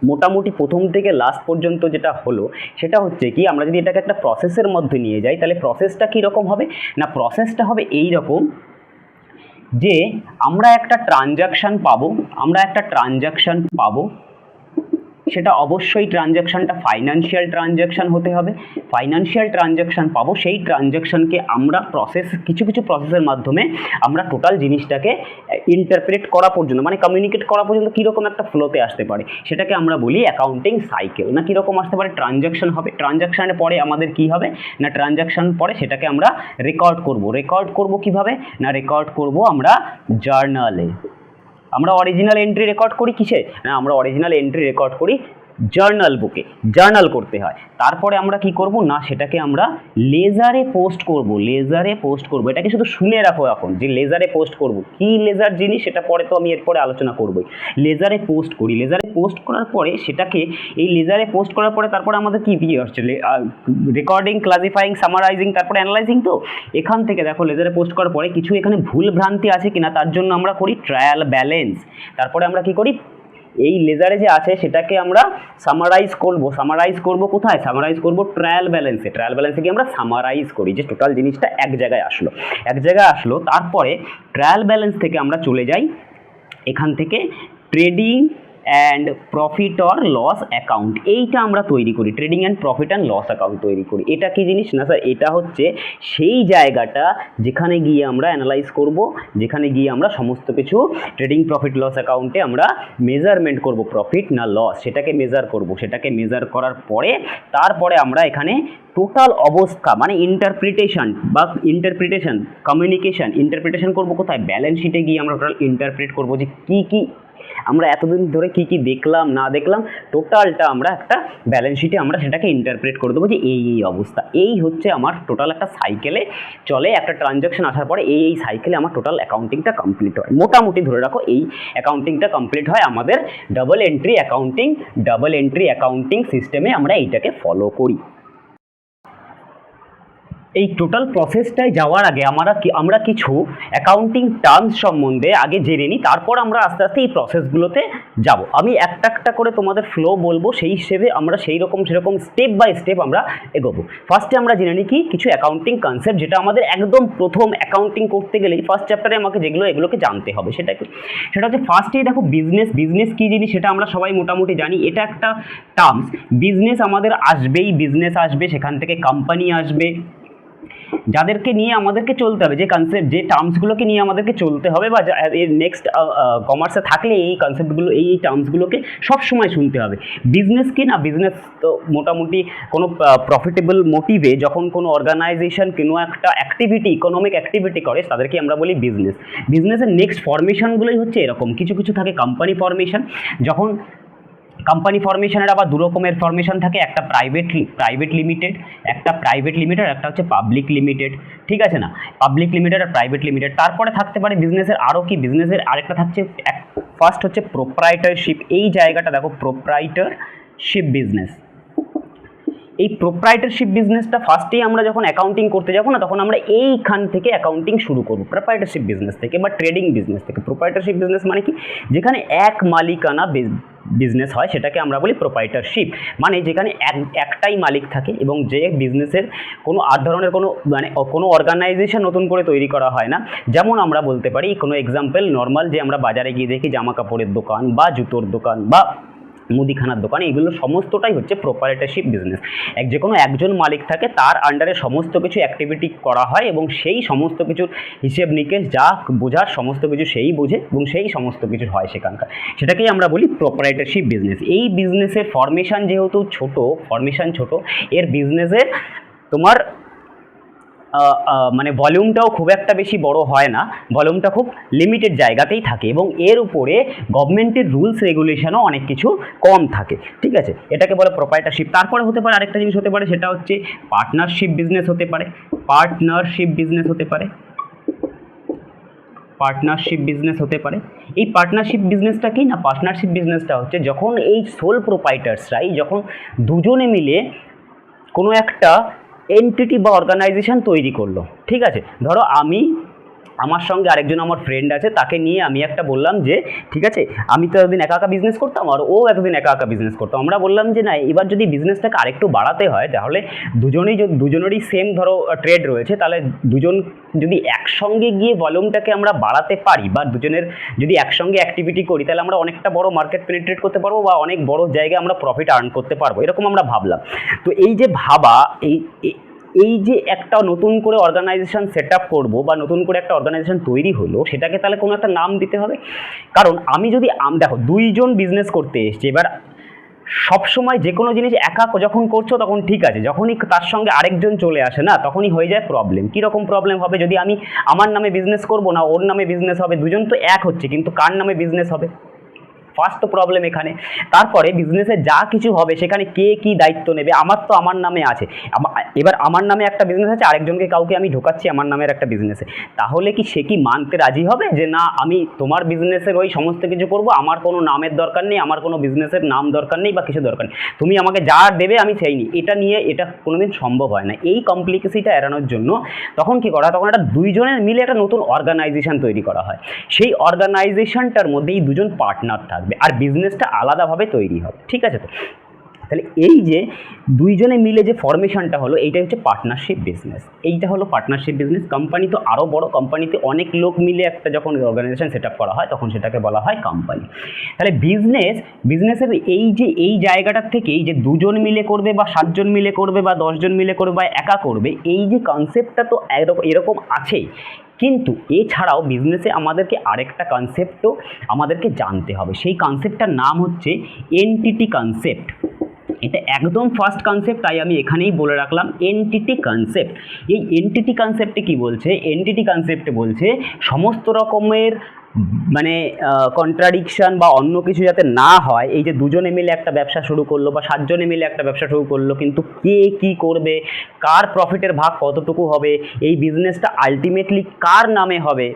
মোটামুটি প্রথম থেকে লাস্ট পর্যন্ত যেটা হলো, সেটা হচ্ছে কি, আমরা যদি এটাকে একটা প্রসেসের মধ্যে নিয়ে যাই, তাহলে প্রসেসটা কীরকম হবে না, প্রসেসটা হবে এই রকম যে আমরা একটা ট্রানজ্যাকশান পাবো, সেটা অবশ্যই ট্রানজ্যাকশানটা ফাইন্যান্সিয়াল ট্রানজ্যাকশান হতে হবে। ফাইন্যান্সিয়াল ট্রানজ্যাকশান পাবো, সেই ট্রানজ্যাকশানকে আমরা কিছু কিছু প্রসেসের মাধ্যমে আমরা টোটাল জিনিসটাকে ইন্টারপ্রেট করা পর্যন্ত, মানে কমিউনিকেট করা পর্যন্ত কীরকম একটা ফ্লোতে আসতে পারে সেটাকে আমরা বলি অ্যাকাউন্টিং সাইকেল। না কীরকম আসতে পারে, ট্রানজ্যাকশান হবে, ট্রানজ্যাকশানের পরে আমাদের কী হবে না, ট্রানজ্যাকশান পরে সেটাকে আমরা রেকর্ড করব কীভাবে না, রেকর্ড করব আমরা জার্নালে। আমরা অরিজিনাল এন্ট্রি রেকর্ড করি কিসে না, আমরা অরিজিনাল এন্ট্রি রেকর্ড করি জার্নাল বুকে, জার্নাল করতে হয়। তারপরে আমরা কি করব না, সেটাকে আমরা লেজারে পোস্ট করব। এটাকে শুধু শুনে রাখো এখন যে লেজারে পোস্ট করব, কি লেজার জিনিস সেটা পরে তো আমি এরপরে আলোচনা করবই। লেজারে পোস্ট করি, লেজারে পোস্ট করার পরে সেটাকে এই লেজারে পোস্ট করার পরে তারপরে আমাদের কি আসছে, রেকর্ডিং, ক্লাসিফাইং, সামারাইজিং, তারপরে অ্যানালাইজিং। তো এখান থেকে দেখো লেজারে পোস্ট করার পরে কিছু এখানে ভুল ভ্রান্তি আছে কিনা তার জন্য আমরা করি ট্রায়াল ব্যালেন্স। তারপরে আমরা কি করি, এই লেজারে যে আছে সেটাকে আমরা সামারাইজ করব কোথায়, সামারাইজ করব ট্রায়াল ব্যালেন্সে কি আমরা সামারাইজ করি যে টোটাল জিনিসটা এক জায়গায় আসলো। তারপরে ট্রায়াল ব্যালেন্স থেকে আমরা চলে যাই এখান থেকে trading and profit or loss account, এইটা আমরা তৈরি করি, trading and profit and loss account তৈরি করি। এটা কি জিনিস না স্যার, এটা হচ্ছে সেই জায়গাটা যেখানে গিয়ে আমরা অ্যানালাইজ করব, যেখানে গিয়ে আমরা সমস্ত কিছু ট্রেডিং প্রফিট লস অ্যাকাউন্টে আমরা মেজারমেন্ট করব, প্রফিট না লস সেটাকে মেজার করব। সেটাকে মেজার করার পরে তারপরে আমরা এখানে টোটাল অবস্থা মানে ইন্টারপ্রিটেশন করব কোথায়, ব্যালেন্স শিটে গিয়ে আমরা টোটাল ইন্টারপ্রেট করব যে কী আমরা এতদিন ধরে কি দেখলাম না দেখলাম, টোটালটা আমরা একটা ব্যালেন্স শিটে আমরা সেটাকে ইন্টারপ্রেট করে দেবো যে এই অবস্থা। এই হচ্ছে আমার টোটাল একটা সাইকেলে চলে, একটা ট্রানজ্যাকশন আসার পরে এই সাইকেলে আমার টোটাল অ্যাকাউন্টিংটা কমপ্লিট হয়। মোটামুটি ধরে রাখো এই অ্যাকাউন্টিংটা কমপ্লিট হয় আমাদের ডাবল এন্ট্রি অ্যাকাউন্টিং সিস্টেমে আমরা এইটাকে ফলো করি। এই টোটাল প্রসেসটায় যাওয়ার আগে আমরা কিছু অ্যাকাউন্টিং টার্মস সম্বন্ধে আগে জেনে নিই, তারপর আমরা আস্তে আস্তে এই প্রসেসগুলোতে যাব। আমি একটা করে তোমাদের ফ্লো বলবো, সেই হিসেবে আমরা সেরকম স্টেপ বাই স্টেপ আমরা এগোবো। ফার্স্টে আমরা জেনে নিই কিছু অ্যাকাউন্টিং কনসেপ্ট, যেটা আমাদের একদম প্রথম অ্যাকাউন্টিং করতে গেলেই ফার্স্ট চ্যাপ্টারে আমাকে এগুলোকে জানতে হবে। সেটা হচ্ছে ফার্স্টেই দেখো বিজনেস কী জিনিস সেটা আমরা সবাই মোটামুটি জানি। এটা একটা টার্মস, বিজনেস আমাদের বিজনেস আসবে, সেখান থেকে কোম্পানি আসবে, যাদেরকে নিয়ে আমাদেরকে চলতে হবে, যে কনসেপ্ট যে টার্মসগুলোকে নিয়ে আমাদেরকে চলতে হবে, বা এর নেক্সট কমার্সে থাকলে এই কনসেপ্টগুলো এই টার্মসগুলোকে সবসময় শুনতে হবে। বিজনেস কি না, বিজনেস তো মোটামুটি কোনো প্রফিটেবল মোটিভে যখন কোনো অর্গানাইজেশন কোনো একটা ইকোনমিক অ্যাক্টিভিটি করে তাদেরকে আমরা বলি বিজনেসের নেক্সট ফরমেশনগুলোই হচ্ছে এরকম, কিছু থাকে কোম্পানি ফরমেশন। যখন কোম্পানি ফরমেশনের আবার দু রকমের ফরমেশন থাকে, একটা প্রাইভেট লিমিটেড, একটা হচ্ছে পাবলিক লিমিটেড, ঠিক আছে না, পাবলিক লিমিটেড আর প্রাইভেট লিমিটেড। তারপরে থাকতে পারে বিজনেসের আরেকটা থাকছে, ফার্স্ট হচ্ছে প্রোপ্রাইটারশিপ। এই জায়গাটা দেখো, প্রোপ্রাইটারশিপ বিজনেস। এই প্রোপ্রাইটারশিপ বিজনেসটা ফার্স্টেই আমরা যখন অ্যাকাউন্টিং করতে যাবো না, তখন আমরা এইখান থেকে অ্যাকাউন্টিং শুরু করবো, প্রোপ্রাইটারশিপ বিজনেস থেকে বা ট্রেডিং বিজনেস থেকে। প্রোপ্রাইটারশিপ বিজনেস মানে কি, যেখানে এক মালিকানা বিজনেস হয় সেটাকে আমরা বলি প্রোপ্রাইটারশিপ। মানে যেখানে একটাই মালিক থাকে এবং যে বিজনেসের কোনো ধরনের কোনো অর্গানাইজেশন নতুন করে তৈরি করা হয় না। যেমন আমরা বলতে পারি কোনো এক্সাম্পল, নর্মাল যে আমরা বাজারে গিয়ে দেখি জামা কাপড়ের দোকান বা জুতোর দোকান বা মুদিখানার দোকান, এগুলো সমস্তটাই হচ্ছে প্রোপ্রাইটারশিপ বিজনেস। যে কোনো একজন মালিক থাকে, তার আন্ডারে সমস্ত কিছু অ্যাক্টিভিটি করা হয় এবং সেই সমস্ত কিছুর হিসেব নিকেশ যা বোঝার সমস্ত কিছু সেই বোঝে এবং সেই সমস্ত কিছু হয় সেখানকার, সেটাকেই আমরা বলি প্রোপ্রাইটারশিপ বিজনেস। এই বিজনেসের ফরমেশন যেহেতু ছোট, এর বিজনেসের তোমার মানে ভলিউমটাও খুব একটা বেশি বড় হয় না, ভলিউমটা খুব লিমিটেড জায়গাতেই থাকে এবং এর উপরে গভর্নমেন্টের রুলস রেগুলেশনও অনেক কিছু কম থাকে, ঠিক আছে। এটাকে বলে প্রোপ্রাইটারশিপ। তারপরে হতে পারে আরেকটা জিনিস হতে পারে, সেটা হচ্ছে পার্টনারশিপ বিজনেস হতে পারে। এই পার্টনারশিপ বিজনেসটা কি না, পার্টনারশিপ বিজনেসটা হচ্ছে যখন এই সোল প্রোপ্রাইটার্সরাই যখন দুজনে মিলে কোনো একটা এন্টিটি বা অর্গানাইজেশন তৈরি করলো, ঠিক আছে। ধরো আমার সঙ্গে আরেকজন আমার ফ্রেন্ড আছে, তাকে নিয়ে আমি একটা বললাম যে ঠিক আছে, আমি তো এতদিন একা একা বিজনেস করতাম আর ও এতদিন একা একা বিজনেস করতাম। আমরা বললাম যে না, এবার যদি বিজনেসটাকে আরেকটু বাড়াতে হয় তাহলে দুজনেরই সেম ধরো ট্রেড রয়েছে, তাহলে দুজন যদি একসঙ্গে গিয়ে ভলিউমটাকে আমরা বাড়াতে পারি বা দুজনের যদি একসঙ্গে অ্যাক্টিভিটি করি, তাহলে আমরা অনেকটা বড় মার্কেট পেনিট্রেট করতে পারবো বা অনেক বড় জায়গায় আমরা প্রফিট আর্ন করতে পারবো, এরকম আমরা ভাবলাম। তো এই যে ভাবা, এই যে একটা নতুন করে অর্গানাইজেশন সেট আপ করবো বা নতুন করে একটা অর্গানাইজেশন তৈরি হলো, সেটাকে তাহলে কোনো একটা নাম দিতে হবে। কারণ আমি যদি দেখো, দুইজন বিজনেস করতে এসছে, এবার সবসময় যে কোনো জিনিস একা যখন করছো তখন ঠিক আছে, যখনই তার সঙ্গে আরেকজন চলে আসে না, তখনই হয়ে যায় প্রবলেম। কীরকম প্রবলেম হবে? যদি আমি আমার নামে বিজনেস করবো না ওর নামে বিজনেস হবে, দুজন তো এক হচ্ছে কিন্তু কার নামে বিজনেস হবে, ফার্স্ট তো প্রবলেম এখানে। তারপরে বিজনেসে যা কিছু হবে সেখানে কে কি দায়িত্ব নেবে? আমার তো আমার নামে আছে, এবার আমার নামে একটা বিজনেস আছে, আরেকজনকে কাউকে আমি ঢোকাচ্ছি আমার নামের একটা বিজনেসে, তাহলে কি সে কি মানতে রাজি হবে যে না আমি তোমার বিজনেসের ওই সমস্ত কিছু করব, আমার কোনো নামের দরকার নেই, আমার কোনো বিজনেসের নাম দরকার নেই বা কিছু দরকার নেই, তুমি আমাকে যা দেবে আমি সেই নিই? এটা কোনোদিন সম্ভব হয় না। এই কমপ্লিকেসিটা এড়ানোর জন্য তখন কি করা হয়, তখন একটা দুইজনের মিলে একটা নতুন অর্গানাইজেশন তৈরি করা হয়। সেই অর্গানাইজেশনটার মধ্যে এই দুজন পার্টনার থাকবে আর বিজনেসটা আলাদাভাবে তৈরি হবে। ঠিক আছে? তো তাহলে এই যে দুইজনে মিলে যে ফরমেশনটা হলো, এইটা হচ্ছে পার্টনারশিপ বিজনেস। এইটা হলো পার্টনারশিপ বিজনেস। কোম্পানি তো আরও বড়, কোম্পানিতে অনেক লোক মিলে একটা যখন অর্গানাইজেশন সেট আপ করা হয় তখন সেটাকে বলা হয় কোম্পানি। তাহলে বিজনেসের এই জায়গাটার থেকেই যে দুজন মিলে করবে বা 7 জন মিলে করবে বা 10 জন মিলে করবে বা একা করবে, এই যে কনসেপ্টটা তো এরকম আছেই, কিন্তু এছাড়াও বিজনেসে আমাদেরকে আরেকটা কনসেপ্টও আমাদেরকে জানতে হবে। সেই কনসেপ্টটার নাম হচ্ছে এনটিটি কনসেপ্ট। এটা একদম ফার্স্ট কনসেপ্ট, তাই আমি এখানেই বলে রাখলাম এনটিটি কনসেপ্ট। এই এনটিটি কনসেপ্টে কি বলছে? এনটিটি কনসেপ্টে বলছে সমস্ত রকমের মানে কন্ট্রাডিকশন বা অন্য কিছু যাতে না হয়। এই যে দুজনে মিলে একটা ব্যবসা শুরু করলো বা 7 জনে মিলে একটা ব্যবসা শুরু করলো, কিন্তু কে কি করবে, কার প্রফিটের ভাগ কতটুকু হবে, এই বিজনেসটা আলটিমেটলি কার নামে হবে?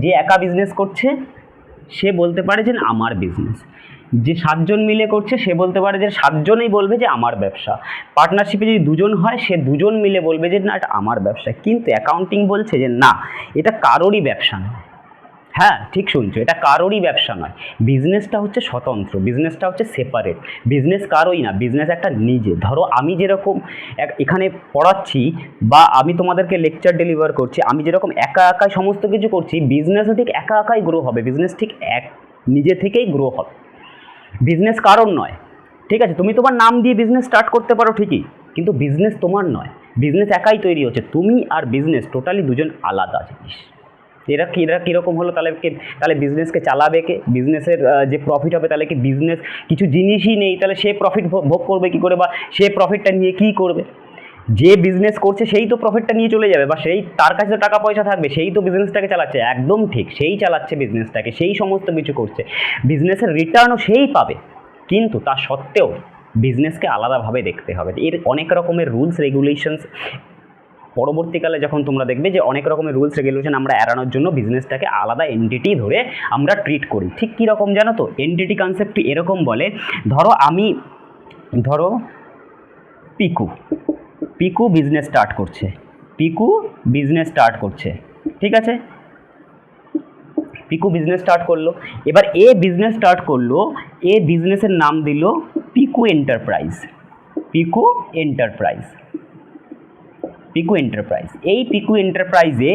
যে একা বিজনেস করছে সে বলতে পারে যে আমার বিজনেস, যে 7 জন মিলে করছে সে বলতে পারে যে 7 জনেই বলবে যে আমার ব্যবসা। পার্টনারশিপে যদি 2 জন হয় সে 2 জন মিলে বলবে যে না এটা আমার ব্যবসা। কিন্তু অ্যাকাউন্টিং বলছে যে না, এটা কারোরই ব্যবসা নয়। হ্যাঁ, ঠিক শুনছো, এটা কারোরই ব্যবসা নয়। বিজনেসটা হচ্ছে স্বতন্ত্র, বিজনেসটা হচ্ছে সেপারেট। বিজনেস কারোই না, বিজনেস একটা নিজে। ধরো আমি যেরকম এখানে পড়াচ্ছি বা আমি তোমাদেরকে লেকচার ডেলিভার করছি, আমি যেরকম একা একাই সমস্ত কিছু করছি, বিজনেসও ঠিক একা একাই গ্রো হবে। বিজনেস ঠিক নিজে থেকেই গ্রো হবে, বিজনেস কারোর নয়। ঠিক আছে? তুমি তোমার নাম দিয়ে বিজনেস স্টার্ট করতে পারো ঠিকই, কিন্তু বিজনেস তোমার নয়, বিজনেস একাই তৈরি হচ্ছে। তুমি আর বিজনেস টোটালি দুজন আলাদা জিনিস। এরা কীরকম হলো? তাহলে বিজনেসকে চালাবে কে? বিজনেসের যে প্রফিট হবে, তাহলে কি বিজনেস কিছু জিনিসই নেই, তাহলে সে প্রফিট ভোগ করবে কী করে বা সে প্রফিটটা নিয়ে কী করবে? যে বিজনেস করছে সেই তো প্রফিটটা নিয়ে চলে যাবে বা তার কাছে তো টাকা পয়সা থাকবে, সেই তো বিজনেসটাকে চালাচ্ছে। একদম ঠিক, সেই চালাচ্ছে বিজনেসটাকে, সেই সমস্ত কিছু করছে, বিজনেসের রিটার্নও সেই পাবে। কিন্তু তা সত্ত্বেও বিজনেসকে আলাদাভাবে দেখতে হবে। এর অনেক রকমের রুলস রেগুলেশনস পরবর্তীকালে যখন তোমরা দেখবে যে অনেক রকমের রুলস রেগুলেশন আমরা এড়ানোর জন্য বিজনেসটাকে আলাদা এন্টিটি ধরে আমরা ট্রিট করি। ঠিক কীরকম জানো তো? এন্টিটি কনসেপ্টটি এরকম বলে, ধরো পিকু বিজনেস স্টার্ট করছে, ঠিক আছে? পিকু বিজনেস স্টার্ট করলো। এবার এ বিজনেস স্টার্ট করলো, এ বিজনেসের নাম দিল পিকু এন্টারপ্রাইজ। এই পিকু এন্টারপ্রাইজে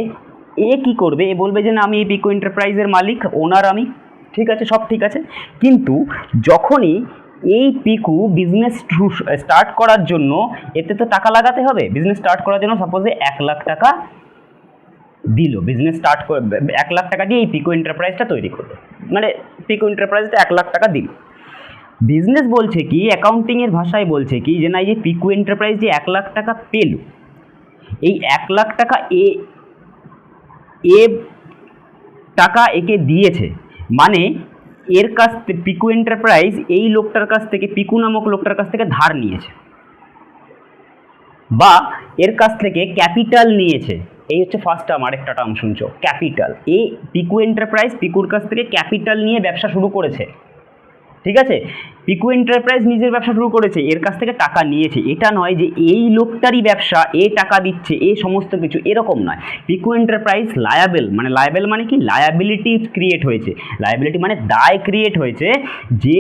এ কি করবে? এ বলবে যে না আমি এই পিকু এন্টারপ্রাইজের মালিক, ওনার আমি। ঠিক আছে, সব ঠিক আছে। কিন্তু যখনই এই পিকু বিজনেস স্টার্ট করার জন্য এতে তো টাকা লাগাতে হবে। বিজনেস স্টার্ট করার জন্য সাপোজে 1 লাখ টাকা দিল, বিজনেস স্টার্ট করে 1 লাখ টাকা দিয়ে এই পিকু এন্টারপ্রাইজটা তৈরি করবে, মানে পিকু এন্টারপ্রাইজটা 1 লাখ টাকা দিল। বিজনেস বলছে কি, অ্যাকাউন্টিংয়ের ভাষায় বলছে কি যে না, এই যে পিকু এন্টারপ্রাইজ যে 1 লাখ টাকা পেল, এই 1 লাখ টাকা এ টাকা একে দিয়েছে, মানে এর কাছ থেকে পিকু এন্টারপ্রাইজ এই লোকটার কাছ থেকে, পিকু নামক লোকটার কাছ থেকে ধার নিয়েছে বা এর কাছ থেকে ক্যাপিটাল নিয়েছে। এই হচ্ছে ফার্স্ট টার্ম। আরেকটা টার্ম শুনছো, ক্যাপিটাল। এই পিকু এন্টারপ্রাইজ পিকুর কাছ থেকে ক্যাপিটাল নিয়ে ব্যবসা শুরু করেছে। ঠিক আছে, পিকু এন্টারপ্রাইজ নিজের ব্যবসা শুরু করেছে, এর কাছ থেকে টাকা নিয়েছে, এটা নয় যে এই লোকটারই ব্যবসা, এ টাকা দিচ্ছে, এ সমস্ত কিছু, এরকম নয়। পিকু এন্টারপ্রাইজ লায়াবেল মানে কি, লায়াবিলিটি ক্রিয়েট হয়েছে, লায়াবিলিটি মানে দায় ক্রিয়েট হয়েছে যে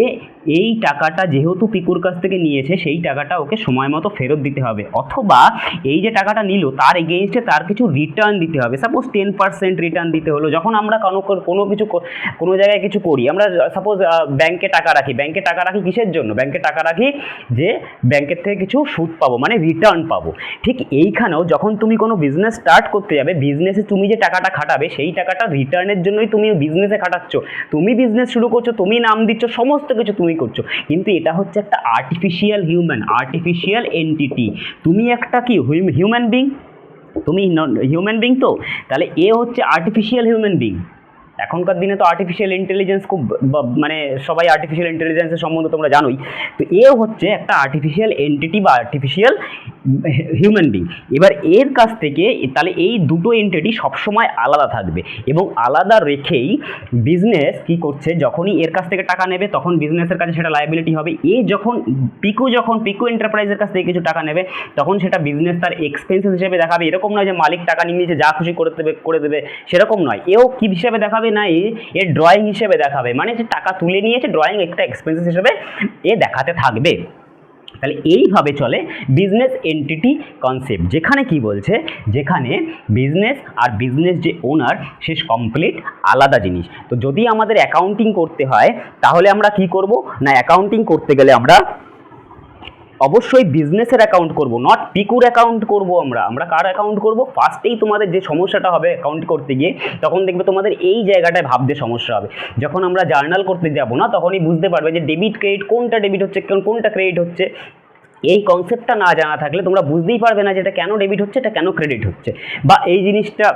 এই টাকাটা যেহেতু পিকুর কাছ থেকে নিয়েছে সেই টাকাটা ওকে সময় মতো ফেরত দিতে হবে, অথবা এই যে টাকাটা নিল তার এগেইনস্টে তার কিছু রিটার্ন দিতে হবে। সাপোজ 10% রিটার্ন দিতে হলো। যখন আমরা কোনো কিছু কোনো জায়গায় কিছু করি, আমরা সাপোজ ব্যাংকে টাকা রাখি, কিসের জন্য? ব্যাংকে টাকা রাখি যে ব্যাংকের থেকে কিছু সুদ পাবো, মানে রিটার্ন পাবো। ঠিক এইখানেও যখন তুমি কোনো বিজনেস স্টার্ট করতে যাবে, বিজনেসে তুমি যে টাকাটা খাটাবে সেই টাকাটা রিটার্নের জন্যই তুমি বিজনেসে খাটাচ্ছ। তুমি বিজনেস শুরু করছো, তুমি নাম দিচ্ছ, সমস্ত কিছু তুমি করছো, কিন্তু এটা হচ্ছে একটা আর্টিফিশিয়াল এন্টিটি। তুমি একটা কি হিউম্যান বিং? তুমি হিউম্যান বিং তো, তাহলে এ হচ্ছে আর্টিফিশিয়াল হিউম্যান বিং। এখনকার দিনে তো আর্টিফিশিয়াল ইন্টেলিজেন্স খুব মানে সবাই আর্টিফিশিয়াল ইন্টেলিজেন্সের সম্বন্ধে তোমরা জানোই। তো এও হচ্ছে একটা আর্টিফিশিয়াল এন্টিটি বা আর্টিফিশিয়াল হিউম্যান বিং। এবার এর কাছ থেকে তাহলে এই দুটো এন্টিটি সবসময় আলাদা থাকবে, এবং আলাদা রেখেই বিজনেস কি করছে, যখনই এর কাছ থেকে টাকা নেবে তখন বিজনেসের কাছে সেটা লায়াবিলিটি হবে। যখন পিকু এন্টারপ্রাইজের কাছ থেকে কিছু টাকা নেবে তখন সেটা বিজনেস তার এক্সপেন্সেস হিসেবে দেখাবে। এরকম নয় যে মালিক টাকা নিয়ে নিয়েছে যা খুশি করে দেবে, সেরকম নয়। এও কি হিসেবে দেখাবে না, এর ড্রয়িং হিসেবে দেখাবে, মানে যে টাকা তুলে নিয়েছে ড্রয়িং একটা এক্সপেন্সেস হিসেবে এ দেখাতে থাকবে। তাহলে এইভাবে চলে বিজনেস এন্টিটি কনসেপ্ট, যেখানে কি বলছে, যেখানে বিজনেস আর বিজনেস যে ওনার সে কমপ্লিট আলাদা জিনিস। তো যদি আমাদের অ্যাকাউন্টিং করতে হয় তাহলে আমরা কি করব না, অ্যাকাউন্টিং করতে গেলে আমরা অবশ্যই বিজনেসের অ্যাকাউন্ট করব, নট পিকুর অ্যাকাউন্ট করব। আমরা কার অ্যাকাউন্ট করব? ফার্স্টেই তোমাদের যে সমস্যাটা হবে অ্যাকাউন্ট করতে গিয়ে, তখন দেখবে তোমাদের এই জায়গাটায় ভাবতে সমস্যা হবে। যখন আমরা জার্নাল করতে যাব না তখনই বুঝতে পারবে যে ডেবিট ক্রেডিট, কোনটা ডেবিট হচ্ছে কোনটা ক্রেডিট হচ্ছে। এই কনসেপ্টটা না জানা থাকলে তোমরা বুঝতেই পারবে না যে এটা কেন ডেবিট হচ্ছে, এটা কেন ক্রেডিট হচ্ছে, বা এই জিনিসটা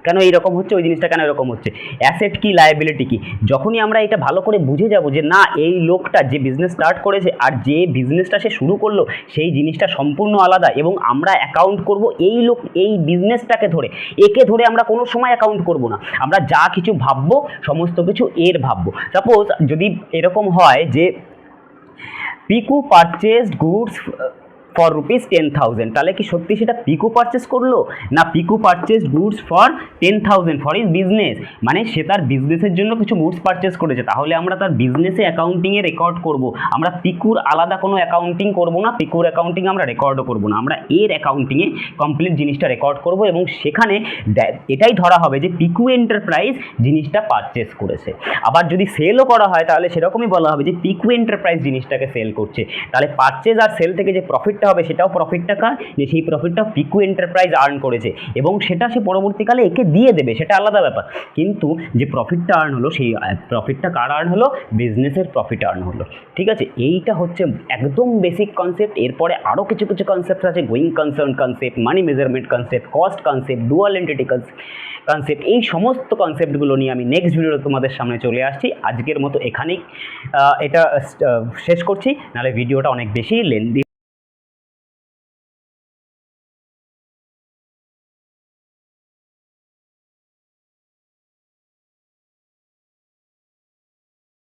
কেন এইরকম হচ্ছে, ওই জিনিসটা কেন এরকম হচ্ছে, অ্যাসেট কি লায়াবিলিটি কি। যখনই আমরা এটা ভালো করে বুঝে যাব যে না, এই লোকটা যে বিজনেস স্টার্ট করেছে আর যে বিজনেসটা সে শুরু করলো সেই জিনিসটা সম্পূর্ণ আলাদা, এবং আমরা অ্যাকাউন্ট করব এই বিজনেসটাকে ধরে, একে ধরে আমরা কোনো সময় অ্যাকাউন্ট করব না। আমরা যা কিছু ভাববো সমস্ত কিছু এর ভাববো। সাপোজ যদি এরকম হয় যে পিকু পারচেসড গুডস ফর ₹10,000, তাহলে কি সত্যি সেটা পিকু পারচেস করলো, না Piku purchased goods for 10,000 for his business, মানে সে তার বিজনেসের জন্য কিছু গুডস পারচেস করেছে। তাহলে আমরা তার বিজনেসে অ্যাকাউন্টিংয়ে রেকর্ড করব, আমরা পিকুর আলাদা কোনো অ্যাকাউন্টিং করব না, পিকুর অ্যাকাউন্টিং আমরা রেকর্ডও করব না, আমরা এর অ্যাকাউন্টিংয়ে কমপ্লিট জিনিসটা রেকর্ড করব, এবং সেখানে এটাই ধরা হবে যে পিকু এন্টারপ্রাইজ জিনিসটা পারচেস করেছে। আবার যদি সেলও করা হয় তাহলে সেরকমই বলা হবে যে পিকু এন্টারপ্রাইজ জিনিসটাকে সেল করছে। তাহলে পারচেজ আর সেল থেকে যে প্রফিট হবে সেটাও প্রফিটটা কার, যে সেই প্রফিটটা পিকু এন্টারপ্রাইজ আর্ন করেছে, এবং সেটা সে পরবর্তীকালে একে দিয়ে দেবে, সেটা আলাদা ব্যাপার। কিন্তু যে প্রফিটটা আর্ন হলো সেই প্রফিটটা কার আর্ন হলো, বিজনেসের প্রফিট আর্ন হলো। ঠিক আছে, এইটা হচ্ছে একদম বেসিক কনসেপ্ট। এরপরে আরও কিছু কনসেপ্ট আছে, going concern concept, money measurement concept, cost concept, dual entity concept, এই সমস্ত কনসেপ্টগুলো নিয়ে আমি নেক্সট ভিডিওতে তোমাদের সামনে চলে আসছি। আজকের মতো এখানেই এটা শেষ করছি, নাহলে ভিডিওটা অনেক বেশি লেন্দি